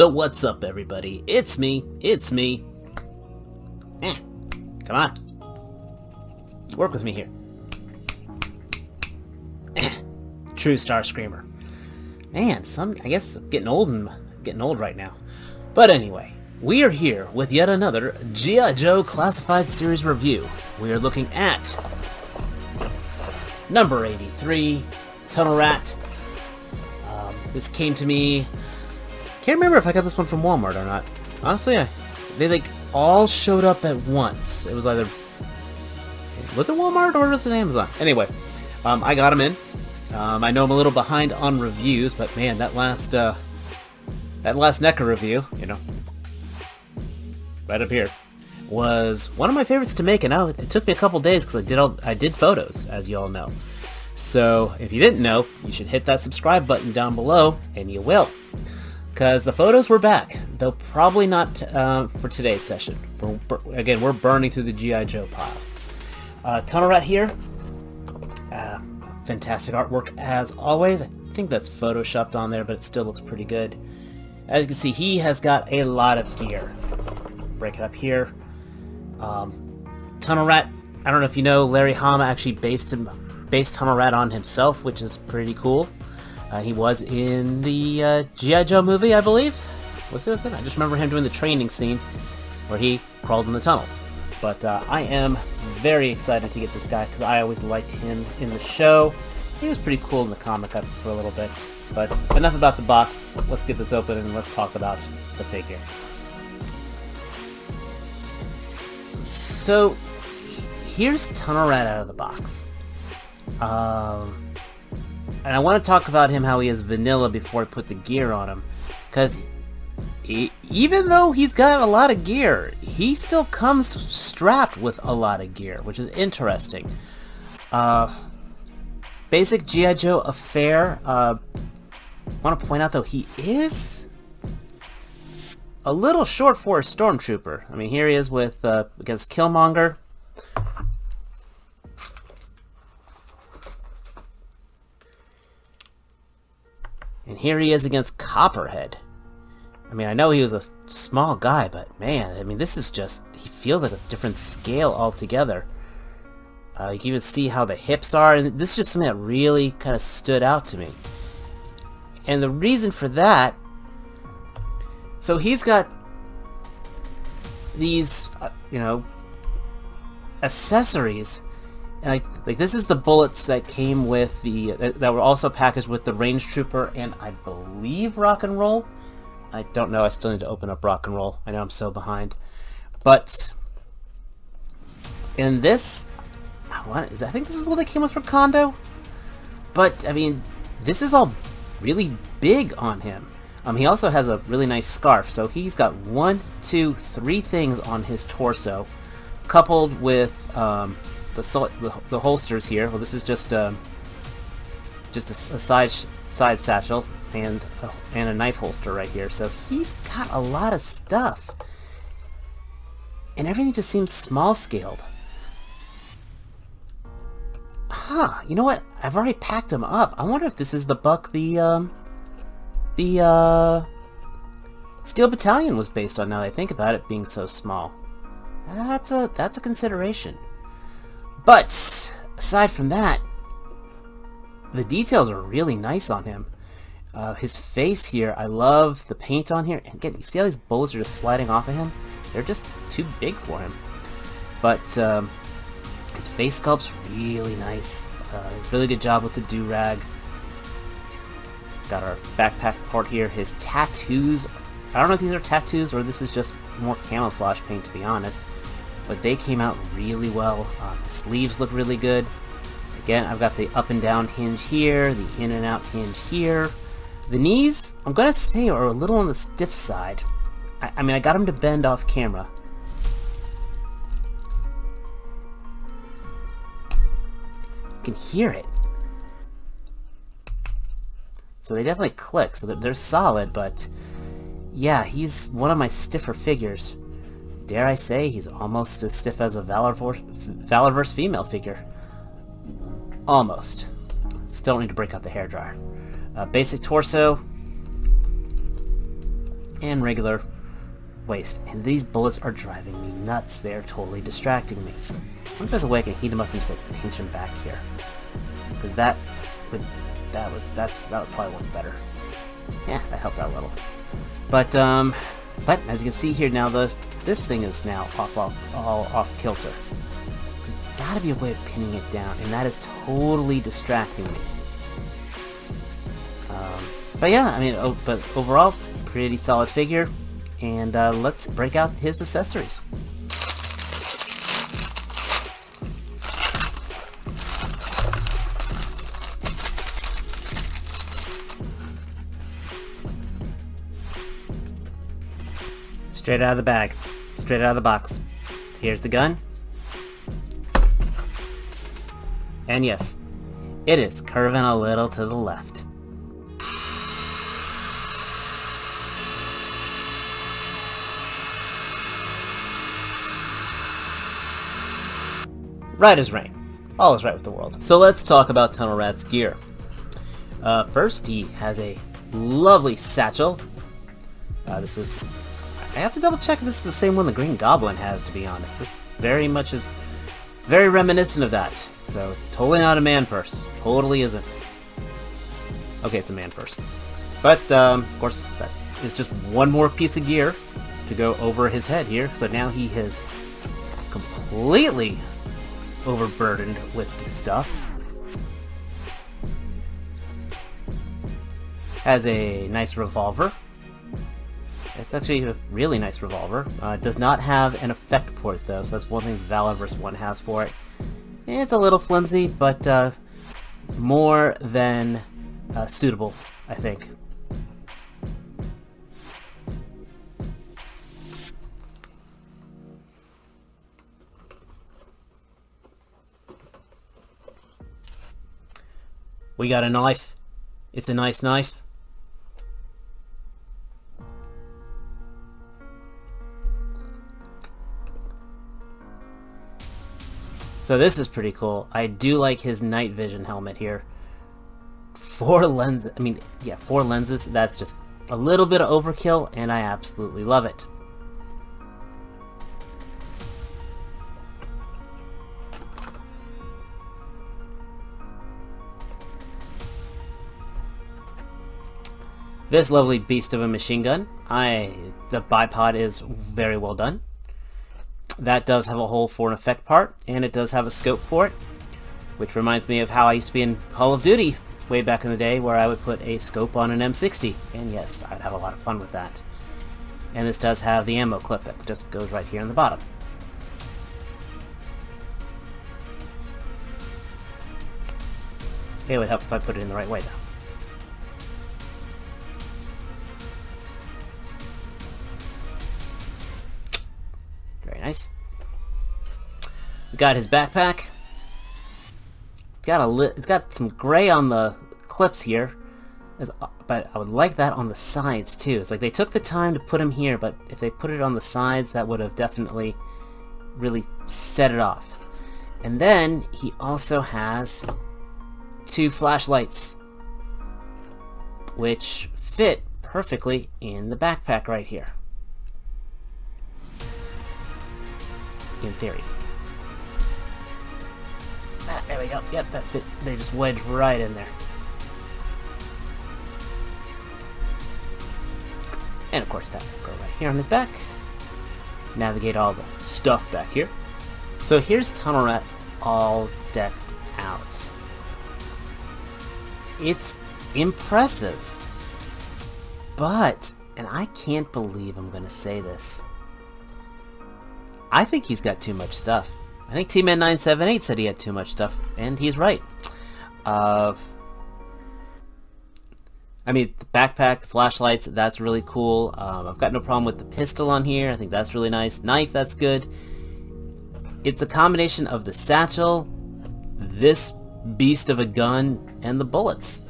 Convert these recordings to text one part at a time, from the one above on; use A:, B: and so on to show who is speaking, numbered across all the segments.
A: So what's up, everybody? It's me. Come on. Work with me here. True Star Screamer. Man, I guess getting old right now. But anyway, we are here with yet another G.I. Joe Classified Series review. We are looking at number 83, Tunnel Rat. This came to me. Can't remember if I got this one from Walmart or not. Honestly, they like all showed up at once. It was either, was it Walmart or was it Amazon? Anyway, I got them in. I know I'm a little behind on reviews, but man, that last NECA review, you know, right up here, was one of my favorites to make, and it took me a couple days because I did photos, as you all know. So if you didn't know, you should hit that subscribe button down below, and you will. Because the photos were back, though probably not for today's session. Again, we're burning through the G.I. Joe pile. Tunnel Rat here. Fantastic artwork as always. I think that's photoshopped on there, but it still looks pretty good. As you can see, he has got a lot of gear. Break it up here. Tunnel Rat, I don't know if you know, Larry Hama actually based Tunnel Rat on himself, which is pretty cool. He was in the G.I. Joe movie, I believe. Was it? I just remember him doing the training scene where he crawled in the tunnels. But I am very excited to get this guy because I always liked him in the show. He was pretty cool in the comic for a little bit. But enough about the box. Let's get this open and let's talk about the figure. So here's Tunnel Rat out of the box. And I want to talk about him, how he is vanilla before I put the gear on him. Because even though he's got a lot of gear, he still comes strapped with a lot of gear, which is interesting. Basic G.I. Joe affair. I want to point out, though, he is a little short for a stormtrooper. I mean, here he is with against Killmonger. And here he is against Copperhead. I mean, I know he was a small guy, but man, I mean, this is just, he feels like a different scale altogether. You can even see how the hips are, and this is just something that really kind of stood out to me. And the reason for that, so he's got these, you know, accessories. And like this is the bullets that came with the that were also packaged with the Range Trooper and I believe Rock and Roll. I don't know. I still need to open up Rock and Roll. I know I'm so behind. But in this, I think this is what they came with from Kondo. But I mean, this is all really big on him. He also has a really nice scarf. So he's got 1, 2, 3 things on his torso, coupled with the holsters here. Well, this is just a side satchel and a knife holster right here. So he's got a lot of stuff, and everything just seems small scaled. Huh? You know what? I've already packed him up. I wonder if this is the buck the Steel Battalion was based on. Now that I think about it, being so small, that's a consideration. But aside from that, the details are really nice on him. His face here, I love the paint on here. And again, you see how these bullets are just sliding off of him? They're just too big for him. But his face sculpt's really nice. Really good job with the do-rag. Got our backpack part here. His tattoos, I don't know if these are tattoos or this is just more camouflage paint, to be honest. But they came out really well. The sleeves look really good. Again, I've got the up and down hinge here, the in and out hinge here. The knees, I'm gonna say, are a little on the stiff side. I mean, I got them to bend off camera. You can hear it. So they definitely click, so they're solid, but yeah, he's one of my stiffer figures. Dare I say, he's almost as stiff as a Valorverse female figure. Almost. Still need to break out the hairdryer. Basic torso. and regular waste. And these bullets are driving me nuts. They're totally distracting me. I wonder if there's a way I can heat him up and just like pinch him back here. Because that would probably work better. Yeah, that helped out a little. But as you can see here now, this thing is now all off kilter. There's got to be a way of pinning it down, and that is totally distracting me. But yeah, I mean, but overall, pretty solid figure. And let's break out his accessories. Straight out of the bag. Straight out of the box. Here's the gun. And yes, it is curving a little to the left. Right as rain. All is right with the world. So let's talk about Tunnel Rat's gear. First, he has a lovely satchel. This is... I have to double check if this is the same one the Green Goblin has, to be honest. This very much is very reminiscent of that. So it's totally not a man purse. Totally isn't. Okay, it's a man purse. But, of course, that is just one more piece of gear to go over his head here. So now he is completely overburdened with stuff. Has a nice revolver. It's actually a really nice revolver. Does not have an effect port though, so that's one thing Valorous 1 has for it. It's a little flimsy, but more than suitable, I think. We got a knife. It's a nice knife. So this is pretty cool. I do like his night vision helmet here. 4 lenses. I mean, yeah, 4 lenses. That's just a little bit of overkill, and I absolutely love it. This lovely beast of a machine gun. The bipod is very well done. That does have a hole for an effect part, and it does have a scope for it, which reminds me of how I used to be in Call of Duty way back in the day, where I would put a scope on an M60, and yes, I'd have a lot of fun with that. And this does have the ammo clip that just goes right here on the bottom. It would help if I put it in the right way, though. Nice. We got his backpack. It's got some gray on the clips here, but I would like that on the sides too. It's like they took the time to put him here, but if they put it on the sides, that would have definitely really set it off. And then he also has 2 flashlights, which fit perfectly in the backpack right here. In theory. There we go. Yep, that fit. They just wedged right in there. And of course that will go right here on his back. Navigate all the stuff back here. So here's Tunnel Rat all decked out. It's impressive. But, and I can't believe I'm going to say this, I think he's got too much stuff. I think T-Man978 said he had too much stuff, and he's right. I mean, the backpack, flashlights, that's really cool. I've got no problem with the pistol on here. I think that's really nice. Knife, that's good. It's a combination of the satchel, this beast of a gun, and the bullets.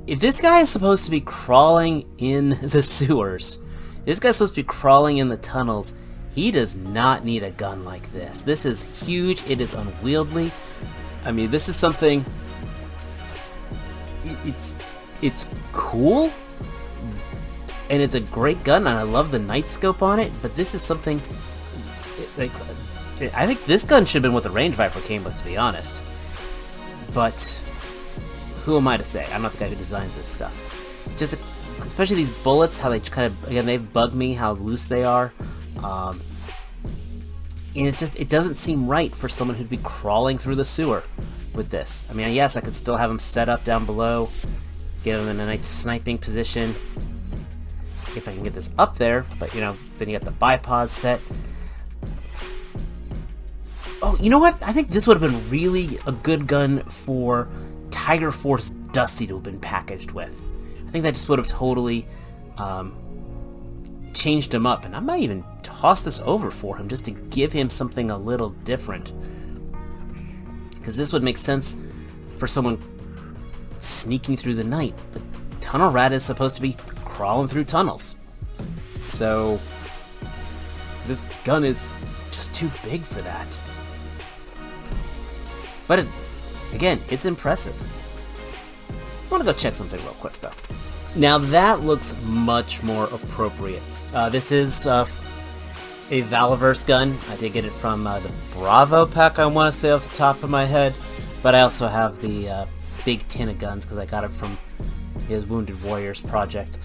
A: If this guy is supposed to be crawling in the sewers, this guy's supposed to be crawling in the tunnels, he does not need a gun like this. This is huge. It is unwieldy. I mean, this is something... It's cool, and it's a great gun, and I love the night scope on it, but this is something, like, I think this gun should have been what the Range Viper came with, to be honest. But who am I to say? I'm not the guy who designs this stuff. It's just, especially these bullets, how they kind of, again, they bug me how loose they are. And it doesn't seem right for someone who'd be crawling through the sewer with this. I mean, yes, I could still have them set up down below, get them in a nice sniping position, if I can get this up there, but you know, then you got the bipod set. Oh, you know what? I think this would have been really a good gun for Tiger Force Dusty to have been packaged with. I think that just would have totally changed him up, and I might even toss this over for him just to give him something a little different. Because this would make sense for someone sneaking through the night, but Tunnel Rat is supposed to be crawling through tunnels. So this gun is just too big for that. But again, it's impressive. I want to go check something real quick though. Now that looks much more appropriate. This is a Valiverse gun. I did get it from the Bravo pack, I want to say off the top of my head. But I also have the big tin of guns because I got it from his Wounded Warriors project.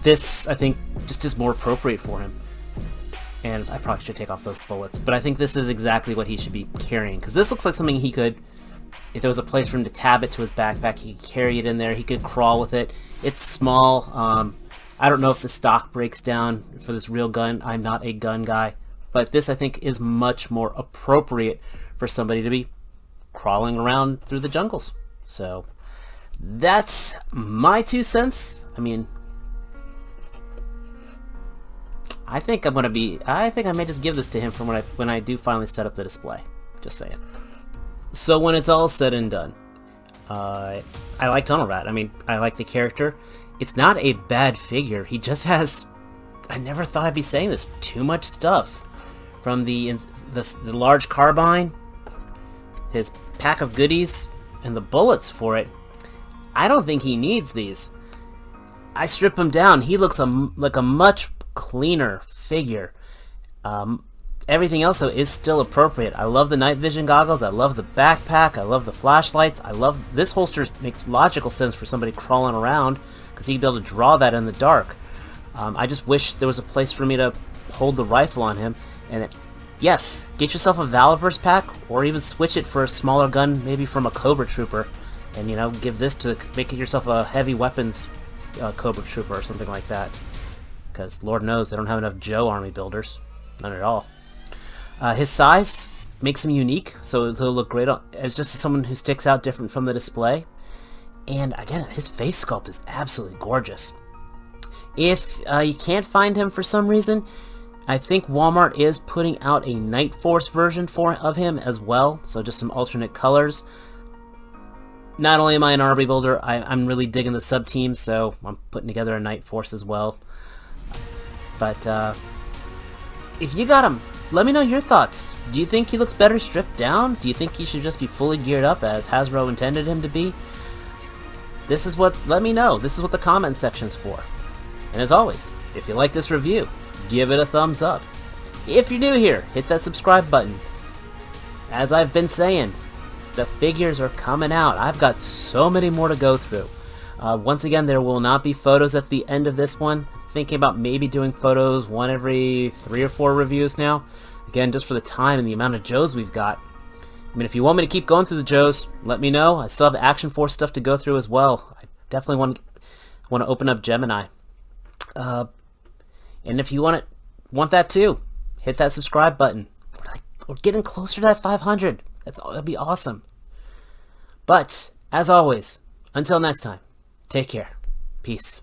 A: This, I think, just is more appropriate for him. And I probably should take off those bullets. But I think this is exactly what he should be carrying. Because this looks like something he could, if there was a place for him to tab it to his backpack, he could carry it in there. He could crawl with it. It's small. I don't know if the stock breaks down for this real gun. I'm not a gun guy. But this, I think, is much more appropriate for somebody to be crawling around through the jungles. So, that's my 2 cents. I mean, I think I may just give this to him for when I do finally set up the display. Just saying. So when it's all said and done, I like Tunnel Rat. I mean, I like the character. It's not a bad figure. He just has, I never thought I'd be saying this, too much stuff. From the large carbine, his pack of goodies, and the bullets for it. I don't think he needs these. I strip him down. He looks like a much cleaner figure. Everything else though is still appropriate. I love the night vision goggles. I love the backpack. I love the flashlights. I love this holster. Makes logical sense for somebody crawling around because he'd be able to draw that in the dark. I just wish there was a place for me to hold the rifle on him. And yes, get yourself a Valiverse pack, or even switch it for a smaller gun, maybe from a Cobra Trooper, and you know, give this to make yourself a heavy weapons Cobra Trooper or something like that. Because Lord knows they don't have enough Joe army builders, none at all. His size makes him unique, so he'll look great as just someone who sticks out different from the display. And again, his face sculpt is absolutely gorgeous. If you can't find him for some reason, I think Walmart is putting out a Night Force version of him as well, so just some alternate colors. Not only am I an army builder, I'm really digging the sub-teams, so I'm putting together a Night Force as well. But if you got him, let me know your thoughts. Do you think he looks better stripped down? Do you think he should just be fully geared up as Hasbro intended him to be? Let me know. This is what the comment section's for. And as always, if you like this review, give it a thumbs up. If you're new here, hit that subscribe button. As I've been saying, the figures are coming out. I've got so many more to go through. Once again, there will not be photos at the end of this one. Thinking about maybe doing photos one every 3 or 4 reviews now. Again, just for the time and the amount of Joes we've got. I mean, if you want me to keep going through the Joes, let me know. I still have Action Force stuff to go through as well. I definitely want to open up Gemini. And if you want that too, hit that subscribe button. We're getting closer to that 500. That'd be awesome. But as always, until next time, take care. Peace.